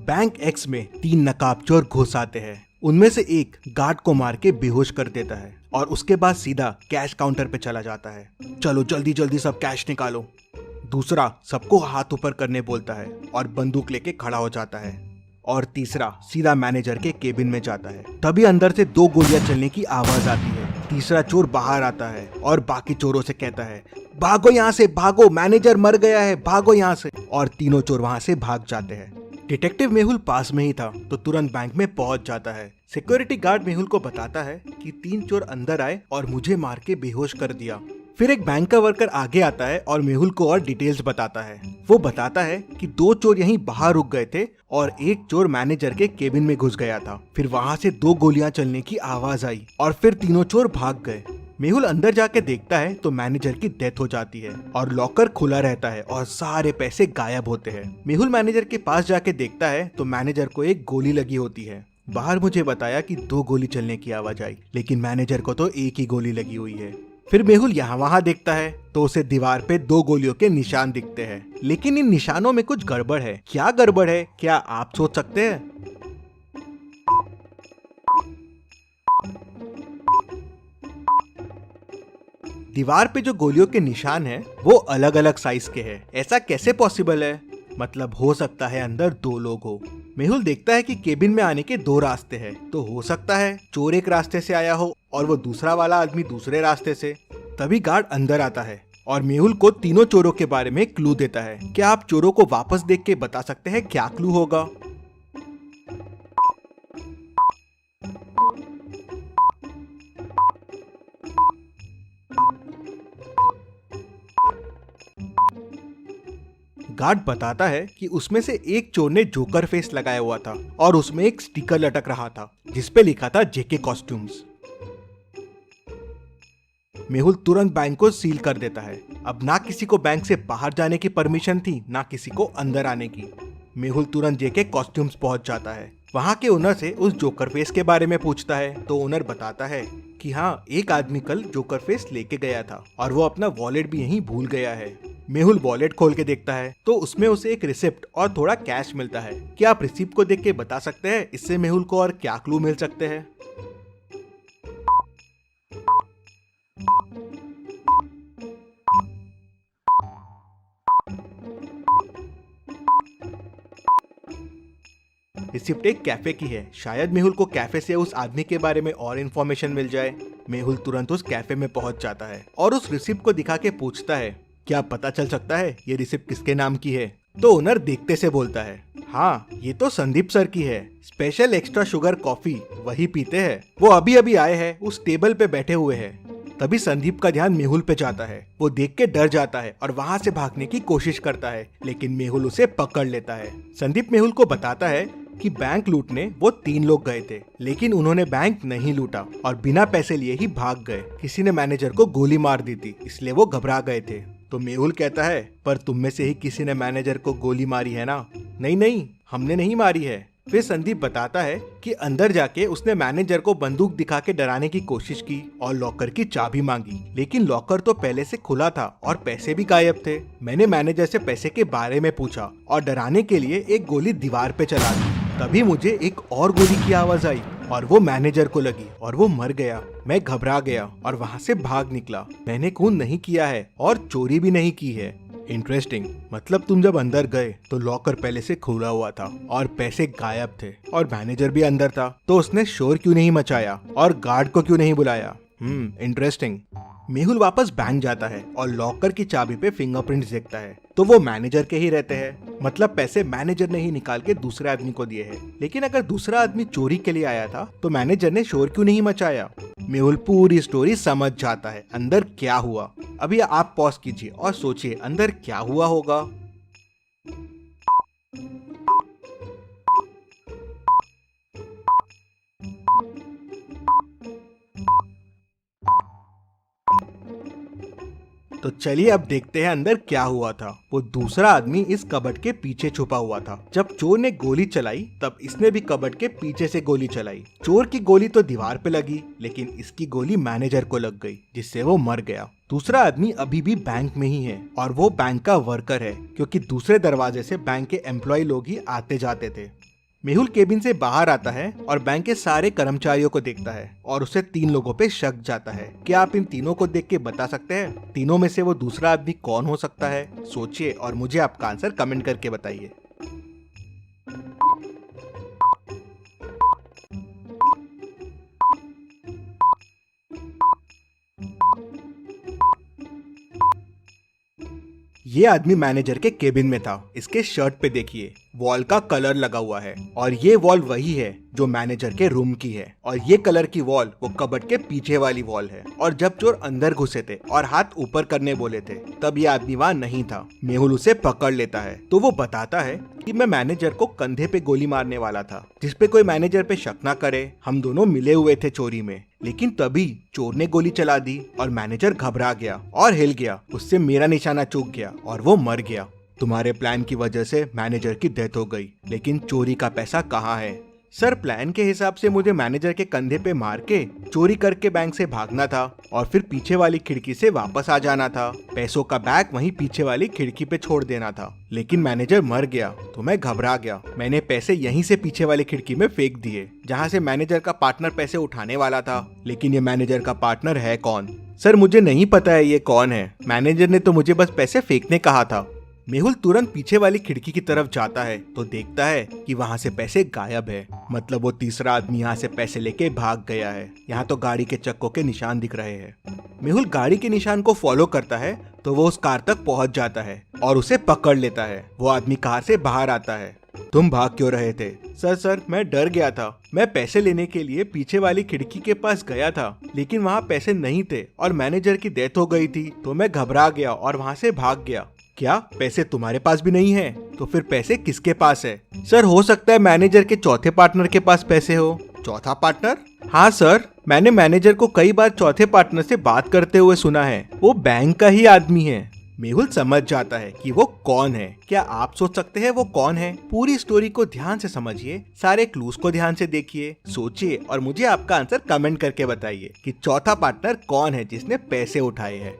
Bank x में 3 नकाबचोर घुस आते हैं। उनमें से एक गार्ड को मार के बेहोश कर देता है और उसके बाद सीधा कैश काउंटर पे चला जाता है। चलो जल्दी जल्दी सब कैश निकालो। दूसरा सबको हाथ ऊपर करने बोलता है और बंदूक लेके खड़ा हो जाता है। और तीसरा सीधा मैनेजर के केबिन में जाता है। तभी अंदर से 2 गोलियां चलने की आवाज आती है। तीसरा चोर बाहर आता है और बाकी चोरों से कहता है, भागो यहाँ से, भागो, मैनेजर मर गया है, भागो यहाँ से। और तीनों चोर वहाँ से भाग जाते हैं। डिटेक्टिव मेहुल पास में ही था तो तुरंत बैंक में पहुंच जाता है। सिक्योरिटी गार्ड मेहुल को बताता है कि 3 चोर अंदर आए और मुझे मार के बेहोश कर दिया। फिर एक बैंक का वर्कर आगे आता है और मेहुल को और डिटेल्स बताता है। वो बताता है कि 2 चोर यहीं बाहर रुक गए थे और एक चोर मैनेजर के केबिन में घुस गया था। फिर वहाँ से 2 गोलियां चलने की आवाज आई और फिर तीनों चोर भाग गए। मेहुल अंदर जाके देखता है तो मैनेजर की डेथ हो जाती है और लॉकर खुला रहता है और सारे पैसे गायब होते हैं। मेहुल मैनेजर के पास जाके देखता है तो मैनेजर को एक गोली लगी होती है। बाहर मुझे बताया कि 2 गोली चलने की आवाज आई, लेकिन मैनेजर को तो एक ही गोली लगी हुई है। फिर मेहुल यहाँ वहाँ देखता है तो उसे दीवार पे 2 गोलियों के निशान दिखते हैं, लेकिन इन निशानों में कुछ गड़बड़ है। क्या गड़बड़ है, क्या आप सोच सकते हैं? दीवार पे जो गोलियों के निशान हैं, वो अलग अलग साइज के हैं। ऐसा कैसे पॉसिबल है? मतलब हो सकता है अंदर 2 लोग हो। मेहुल देखता है कि केबिन में आने के 2 रास्ते हैं, तो हो सकता है चोर एक रास्ते से आया हो और वो दूसरा वाला आदमी दूसरे रास्ते से। तभी गार्ड अंदर आता है और मेहुल को तीनों चोरों के बारे में क्लू देता है। क्या आप चोरों को वापस देख के बता सकते हैं क्या क्लू होगा? गार्ड बताता है कि उसमें से एक चोर ने जोकर फेस लगाया हुआ था और उसमें एक स्टिकर लटक रहा था जिसपे लिखा था जेके कॉस्ट्यूम्स। मेहुल तुरंत बैंक को सील कर देता है। अब ना किसी को बैंक से बाहर जाने की परमिशन थी, ना किसी को अंदर आने की। मेहुल तुरंत जेके कॉस्ट्यूम्स पहुंच जाता है। वहां के ओनर से उस जोकर फेस के बारे में पूछता है तो ओनर बताता है कि हाँ, एक आदमी कल जोकर फेस लेके गया था और वो अपना वॉलेट भी यहीं भूल गया है। मेहुल वॉलेट खोल के देखता है तो उसमें उसे एक रिसिप्ट और थोड़ा कैश मिलता है। क्या आप रिसिप्ट को देख के बता सकते हैं इससे मेहुल को और क्या क्लू मिल सकते हैं? रिसिप्ट एक कैफे की है। शायद मेहुल को कैफे से उस आदमी के बारे में और इन्फॉर्मेशन मिल जाए। मेहुल तुरंत उस कैफे में पहुंच जाता है और उस रिसिप्ट को दिखा के पूछता है, क्या पता चल सकता है ये रिसिप्ट किसके नाम की है? तो ओनर देखते से बोलता है, हाँ, ये तो संदीप सर की है। स्पेशल एक्स्ट्रा शुगर कॉफी वही पीते हैं। वो अभी अभी आए हैं, उस टेबल पे बैठे हुए हैं। तभी संदीप का ध्यान मेहुल पे जाता है। वो देख के डर जाता है और वहाँ से भागने की कोशिश करता है, लेकिन मेहुल उसे पकड़ लेता है। संदीप मेहुल को बताता है कि बैंक लूटने वो 3 लोग गए थे, लेकिन उन्होंने बैंक नहीं लूटा और बिना पैसे लिए ही भाग गए। किसी ने मैनेजर को गोली मार दी थी, इसलिए वो घबरा गए थे। तो मेहुल कहता है, पर तुम में से ही किसी ने मैनेजर को गोली मारी है ना? नहीं नहीं, हमने नहीं मारी है। फिर संदीप बताता है कि अंदर जाके उसने मैनेजर को बंदूक दिखा के डराने की कोशिश की और लॉकर की चाबी मांगी, लेकिन लॉकर तो पहले से खुला था और पैसे भी गायब थे। मैंने मैनेजर से पैसे के बारे में पूछा और डराने के लिए एक गोली दीवार पे चला दी। तभी मुझे एक और गोली की आवाज आई और वो मैनेजर को लगी और वो मर गया। मैं घबरा गया और वहाँ से भाग निकला। मैंने खून नहीं किया है और चोरी भी नहीं की है। इंटरेस्टिंग। मतलब तुम जब अंदर गए तो लॉकर पहले से खुला हुआ था और पैसे गायब थे और मैनेजर भी अंदर था, तो उसने शोर क्यों नहीं मचाया और गार्ड को क्यों नहीं बुलाया? इंटरेस्टिंग। मेहुल वापस बैंक जाता है और लॉकर की चाबी पे फिंगरप्रिंट्स देखता है तो वो मैनेजर के ही रहते हैं। मतलब पैसे मैनेजर ने ही निकाल के दूसरे आदमी को दिए हैं। लेकिन अगर दूसरा आदमी चोरी के लिए आया था तो मैनेजर ने शोर क्यों नहीं मचाया? मेहुल पूरी स्टोरी समझ जाता है अंदर क्या हुआ। अभी आप पॉज कीजिए और सोचिए अंदर क्या हुआ होगा। तो चलिए अब देखते हैं अंदर क्या हुआ था। वो दूसरा आदमी इस कबर्ड के पीछे छुपा हुआ था। जब चोर ने गोली चलाई तब इसने भी कबर्ड के पीछे से गोली चलाई। चोर की गोली तो दीवार पे लगी, लेकिन इसकी गोली मैनेजर को लग गई, जिससे वो मर गया। दूसरा आदमी अभी भी बैंक में ही है और वो बैंक का वर्कर है, क्योंकि दूसरे दरवाजे से बैंक के एम्प्लॉय लोग ही आते जाते थे। मेहुल केबिन से बाहर आता है और बैंक के सारे कर्मचारियों को देखता है और उसे 3 लोगों पे शक जाता है। क्या आप इन तीनों को देख के बता सकते हैं तीनों में से वो दूसरा आदमी कौन हो सकता है? सोचिए और मुझे आपका आंसर कमेंट करके बताइए। ये आदमी मैनेजर के केबिन में था। इसके शर्ट पे देखिए वॉल का कलर लगा हुआ है और ये वॉल वही है जो मैनेजर के रूम की है और ये कलर की वॉल वो कबर्ड के पीछे वाली वॉल है। और जब चोर अंदर घुसे थे और हाथ ऊपर करने बोले थे तब ये आदमी वहाँ नहीं था। मेहुल उसे पकड़ लेता है तो वो बताता है कि मैं मैनेजर को कंधे पे गोली मारने वाला था जिसपे कोई मैनेजर पे शक ना करे। हम दोनों मिले हुए थे चोरी में, लेकिन तभी चोर ने गोली चला दी और मैनेजर घबरा गया और हिल गया। उससे मेरा निशाना चूक गया और वो मर गया। तुम्हारे प्लान की वजह से मैनेजर की डेथ हो गई, लेकिन चोरी का पैसा कहाँ है? सर, प्लान के हिसाब से मुझे मैनेजर के कंधे पे मार के चोरी करके बैंक से भागना था और फिर पीछे वाली खिड़की से वापस आ जाना था। पैसों का बैग वहीं पीछे वाली खिड़की पे छोड़ देना था, लेकिन मैनेजर मर गया तो मैं घबरा गया। मैंने पैसे यहीं से पीछे वाली खिड़की में फेंक दिए जहाँ से मैनेजर का पार्टनर पैसे उठाने वाला था। लेकिन ये मैनेजर का पार्टनर है कौन? सर, मुझे नहीं पता है ये कौन है। मैनेजर ने तो मुझे बस पैसे फेंकने कहा था। मेहुल तुरंत पीछे वाली खिड़की की तरफ जाता है तो देखता है कि वहाँ से पैसे गायब है। मतलब वो तीसरा आदमी यहाँ से पैसे लेके भाग गया है। यहाँ तो गाड़ी के चक्कों के निशान दिख रहे हैं। मेहुल गाड़ी के निशान को फॉलो करता है तो वो उस कार तक पहुँच जाता है और उसे पकड़ लेता है। वो आदमी कार से बाहर आता है। तुम भाग क्यों रहे थे? सर, मैं डर गया था। मैं पैसे लेने के लिए पीछे वाली खिड़की के पास गया था, लेकिन वहाँ पैसे नहीं थे और मैनेजर की डेथ हो गई थी तो मैं घबरा गया और वहाँ से भाग गया। क्या पैसे तुम्हारे पास भी नहीं है? तो फिर पैसे किसके पास है? सर, हो सकता है मैनेजर के चौथे पार्टनर के पास पैसे हो। चौथा पार्टनर? हाँ सर, मैंने मैनेजर को कई बार चौथे पार्टनर से बात करते हुए सुना है। वो बैंक का ही आदमी है। मेहुल समझ जाता है कि वो कौन है। क्या आप सोच सकते हैं वो कौन है? पूरी स्टोरी को ध्यान से समझिए, सारे क्लूज को ध्यान से देखिए, सोचिए और मुझे आपका आंसर कमेंट करके बताइए कि चौथा पार्टनर कौन है जिसने पैसे उठाए हैं।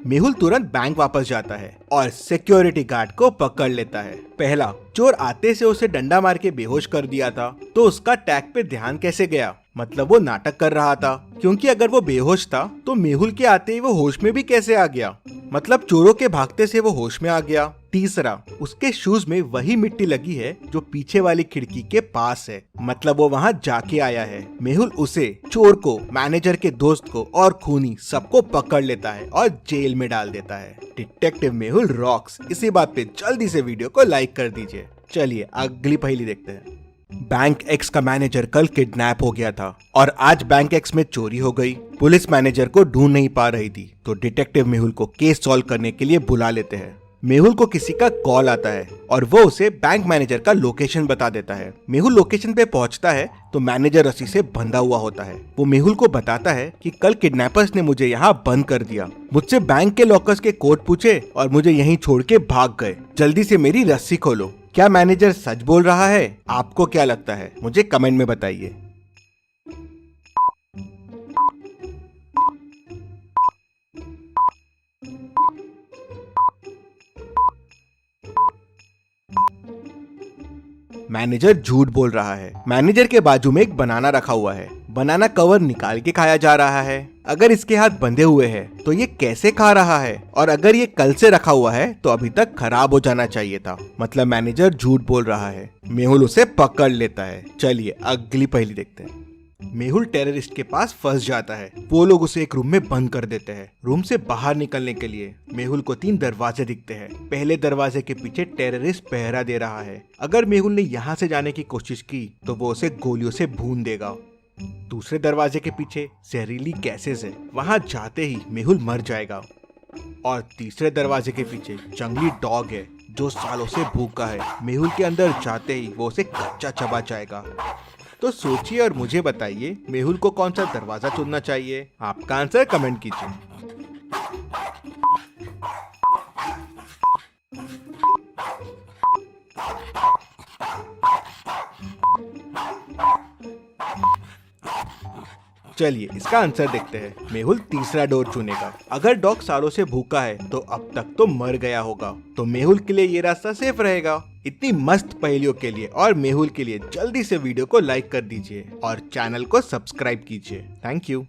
मेहुल तुरंत बैंक वापस जाता है और सिक्योरिटी गार्ड को पकड़ लेता है। पहला, चोर आते से उसे डंडा मार के बेहोश कर दिया था तो उसका टैग पे ध्यान कैसे गया? मतलब वो नाटक कर रहा था, क्योंकि अगर वो बेहोश था तो मेहुल के आते ही वो होश में भी कैसे आ गया? मतलब चोरों के भागते से वो होश में आ गया। तीसरा, उसके शूज में वही मिट्टी लगी है जो पीछे वाली खिड़की के पास है। मतलब वो वहाँ जाके आया है। मेहुल उसे, चोर को, मैनेजर के दोस्त को और खूनी सबको पकड़ लेता है और जेल में डाल देता है। Detective Mehul rocks. इसी बात पे जल्दी से वीडियो को लाइक कर दीजिए। चलिए अगली पहेली देखते हैं। बैंक एक्स का मैनेजर कल किडनैप हो गया था और आज बैंक एक्स में चोरी हो गई। पुलिस मैनेजर को ढूंढ नहीं पा रही थी तो डिटेक्टिव मेहुल को केस सॉल्व करने के लिए बुला लेते हैं। मेहुल को किसी का कॉल आता है और वो उसे बैंक मैनेजर का लोकेशन बता देता है। मेहुल लोकेशन पे पहुंचता है तो मैनेजर रस्सी से बंधा हुआ होता है। वो मेहुल को बताता है कि कल किडनैपर्स ने मुझे यहाँ बंद कर दिया, मुझसे बैंक के लॉकर्स के कोड पूछे और मुझे यहीं छोड़ के भाग गए। जल्दी से मेरी रस्सी खोलो। क्या मैनेजर सच बोल रहा है? आपको क्या लगता है? मुझे कमेंट में बताइए। मैनेजर झूठ बोल रहा है। मैनेजर के बाजू में एक बनाना रखा हुआ है। बनाना कवर निकाल के खाया जा रहा है। अगर इसके हाथ बंधे हुए हैं तो ये कैसे खा रहा है? और अगर ये कल से रखा हुआ है तो अभी तक खराब हो जाना चाहिए था। मतलब मैनेजर झूठ बोल रहा है। मेहुल उसे पकड़ लेता है। चलिए अगली पहेली देखते हैं। मेहुल टेररिस्ट के पास फंस जाता है। वो लोग उसे एक रूम में बंद कर देते हैं। रूम से बाहर निकलने के लिए मेहुल को 3 दरवाजे दिखते हैं। पहले दरवाजे के पीछे टेररिस्ट पहरा दे रहा है। अगर मेहुल ने यहाँ से जाने की कोशिश की तो वो उसे गोलियों से भून देगा। दूसरे दरवाजे के पीछे जहरीली गैसेस है, वहां जाते ही मेहुल मर जाएगा। और तीसरे दरवाजे के पीछे जंगली डॉग है जो सालों से भूखा है। मेहुल के अंदर जाते ही वो उसे कच्चा चबा जाएगा। तो सोचिए और मुझे बताइए मेहुल को कौन सा दरवाजा चुनना चाहिए? आपका आंसर कमेंट कीजिए। चलिए इसका आंसर देखते हैं। मेहुल तीसरा डोर चुनेगा। अगर डॉग सालों से भूखा है तो अब तक तो मर गया होगा, तो मेहुल के लिए ये रास्ता सेफ रहेगा। इतनी मस्त पहेलियों के लिए और मेहुल के लिए जल्दी से वीडियो को लाइक कर दीजिए और चैनल को सब्सक्राइब कीजिए। Thank you.